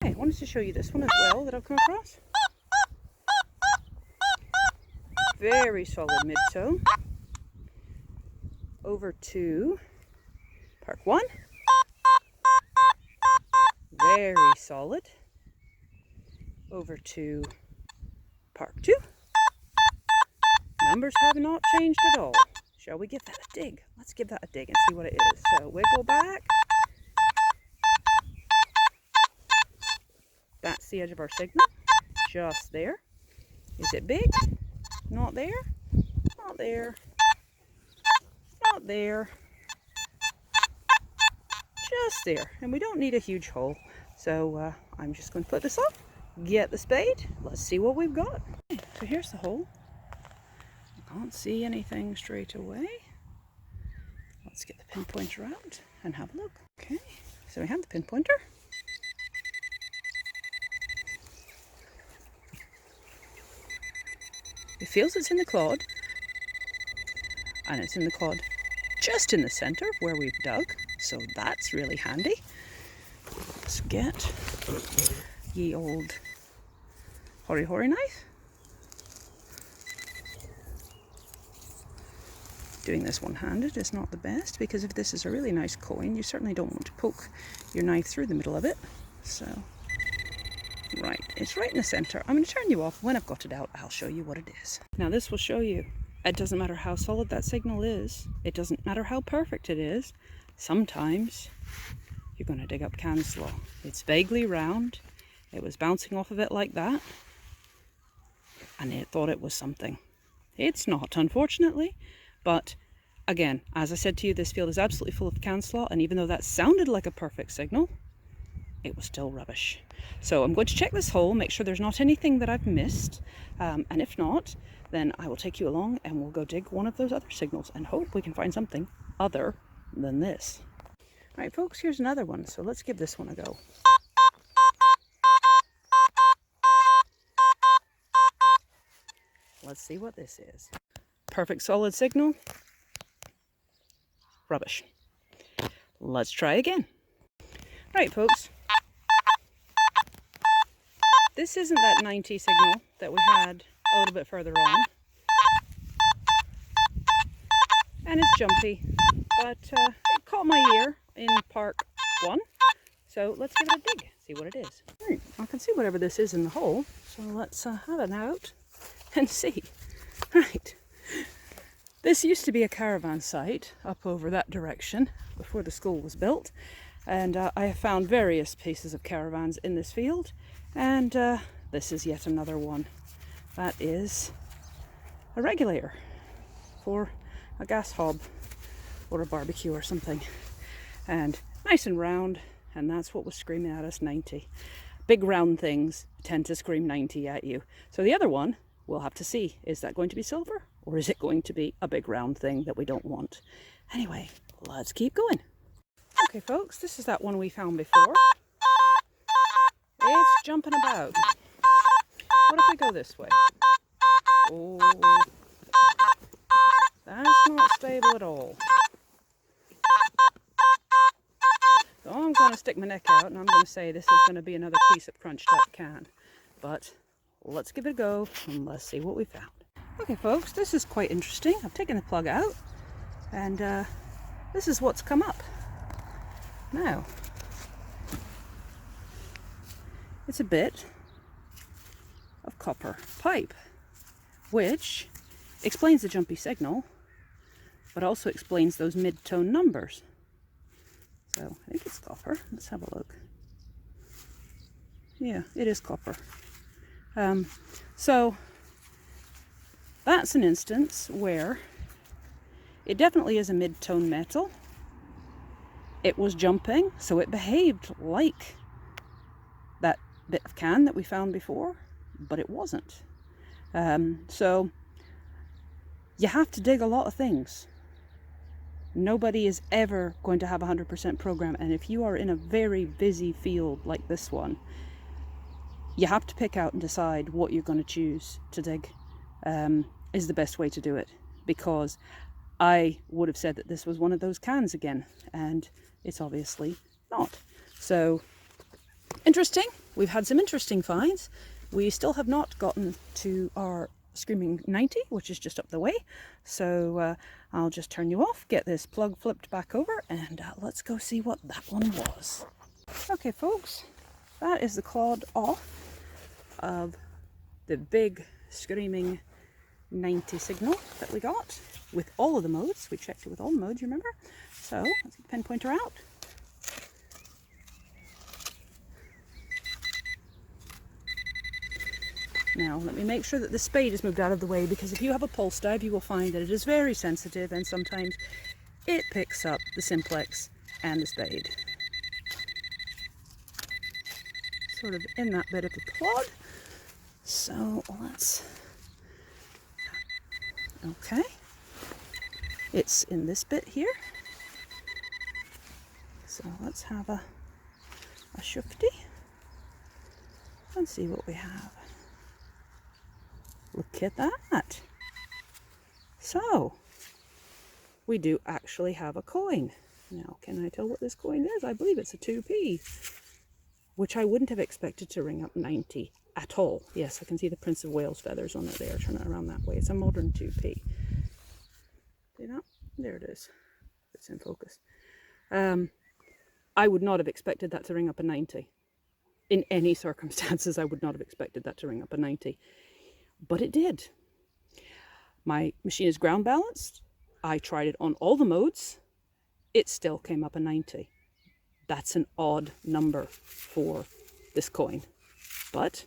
Okay, I wanted to show you this one as well that I've come across. Very solid mid-tone. Over to Park 1. Very solid. Over to Park 2. Numbers have not changed at all. Shall we give that a dig? Let's give that a dig and see what it is. So wiggle back. That's the edge of our signal. Just there. Is it big? Not there. Not there. Not there. Just there. And we don't need a huge hole. So I'm just going to put this off. Get the spade. Let's see what we've got. Okay, so here's the hole. I can't see anything straight away. Let's get the pinpointer out and have a look. Okay, so we have the pinpointer. It feels it's in the clod, and it's in the clod just in the center where we've dug, so that's really handy. Let's get ye old hory knife. Doing this one-handed is not the best, because if this is a really nice coin, you certainly don't want to poke your knife through the middle of it. So, right, it's right in the center. I'm going to turn you off. When I've got it out, I'll show you what it is. Now this will show you, it doesn't matter how solid that signal is, it doesn't matter how perfect it is, sometimes you're going to dig up can slaw. It's vaguely round, it was bouncing off of it like that, and it thought it was something. It's not, unfortunately. But again, as I said to you, this field is absolutely full of can slaw, and even though that sounded like a perfect signal, it was still rubbish. So I'm going to check this hole, make sure there's not anything that I've missed, and if not, then I will take you along and we'll go dig one of those other signals and hope we can find something other than this. All right, folks, here's another one, so let's give this one a go. Let's see what this is. Perfect solid signal. Rubbish. Let's try again. Right, folks. This isn't that 90 signal that we had a little bit further on. And it's jumpy, but it caught my ear in Park 1. So let's give it a dig, see what it is. Right, I can see whatever this is in the hole, so let's have it out and see. Right. This used to be a caravan site up over that direction before the school was built, and I have found various pieces of caravans in this field, and this is yet another one. That is a regulator for a gas hob or a barbecue or something, and nice and round, and that's what was screaming at us, 90. Big round things tend to scream 90 at you. So the other one, we'll have to see, is that going to be silver? Or is it going to be a big round thing that we don't want? Anyway, let's keep going. Okay, folks, this is that one we found before. It's jumping about. What if we go this way? Oh, that's not stable at all. So I'm going to stick my neck out and I'm going to say this is going to be another piece of crunched up can. But let's give it a go and let's see what we found. Okay, folks, this is quite interesting. I've taken the plug out and this is what's come up. Now, it's a bit of copper pipe, which explains the jumpy signal, but also explains those mid-tone numbers. So I think it's copper. Let's have a look. Yeah, it is copper. So that's an instance where it definitely is a mid-tone metal. It was jumping, so it behaved like that bit of can that we found before, but it wasn't. So you have to dig a lot of things. Nobody is ever going to have a 100% program, and if you are in a very busy field like this one, you have to pick out and decide what you're going to choose to dig is the best way to do it, because I would have said that this was one of those cans again, and it's obviously not. So interesting. We've had some interesting finds. We still have not gotten to our screaming 90, which is just up the way. So I'll just turn you off, get this plug flipped back over, and let's go see what that one was. Okay folks, that is the clod off of the big screaming 90 signal that we got with all of the modes. We checked it with all the modes, you remember? So let's get the pen pointer out. Now let me make sure that the spade is moved out of the way, because if you have a pulse dive you will find that it is very sensitive and sometimes it picks up the Simplex and the spade. Sort of in that bit of the clod. So let's, okay, it's in this bit here. So let's have a shufty and see what we have. Look at that. So we do actually have a coin. Now can I tell what this coin is? I believe it's a 2p, which I wouldn't have expected to ring up 90 at all. Yes, I can see the Prince of Wales feathers on it there. Turn it around that way. It's a modern 2p. See that? There it is. It's in focus. I would not have expected that to ring up a 90. In any circumstances, I would not have expected that to ring up a 90. But it did. My machine is ground balanced. I tried it on all the modes. It still came up a 90. That's an odd number for this coin. But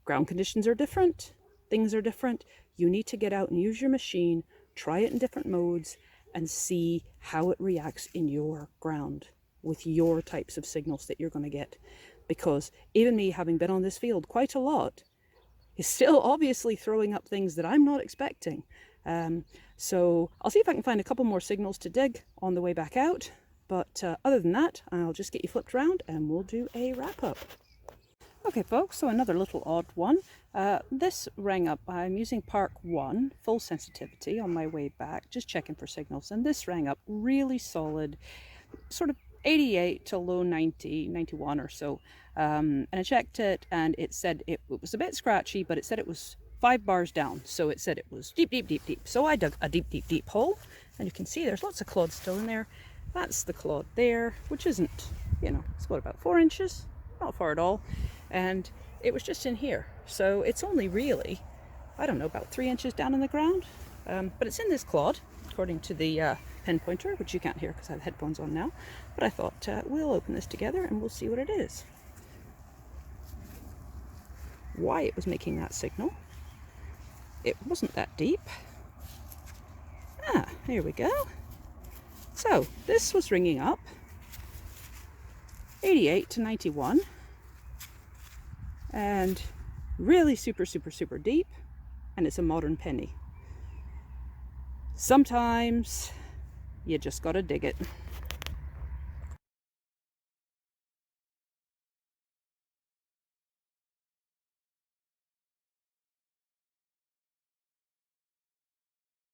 ground conditions are different. Things are different. You need to get out and use your machine, try it in different modes, and see how it reacts in your ground with your types of signals that you're going to get. Because even me, having been on this field quite a lot, is still obviously throwing up things that I'm not expecting. So I'll see if I can find a couple more signals to dig on the way back out. But other than that, I'll just get you flipped around and we'll do a wrap up. Okay folks, so another little odd one. This rang up, I'm using Park 1, full sensitivity on my way back, just checking for signals. And this rang up really solid, sort of 88 to low 90, 91 or so. And I checked it and it said it was a bit scratchy, but it said it was 5 bars down. So it said it was deep, deep, deep, deep. So I dug a deep, deep, deep hole, and you can see there's lots of clod still in there. That's the clod there, which isn't, you know, it's got about 4 inches, not far at all. And it was just in here. So it's only really, I don't know, about 3 inches down in the ground. But it's in this clod, according to the pen pointer, which you can't hear because I have headphones on now. But I thought we'll open this together and we'll see what it is. Why it was making that signal. It wasn't that deep. Ah, here we go. So this was ringing up 88 to 91 and really super, super, super deep, and it's a modern penny. Sometimes you just gotta dig it.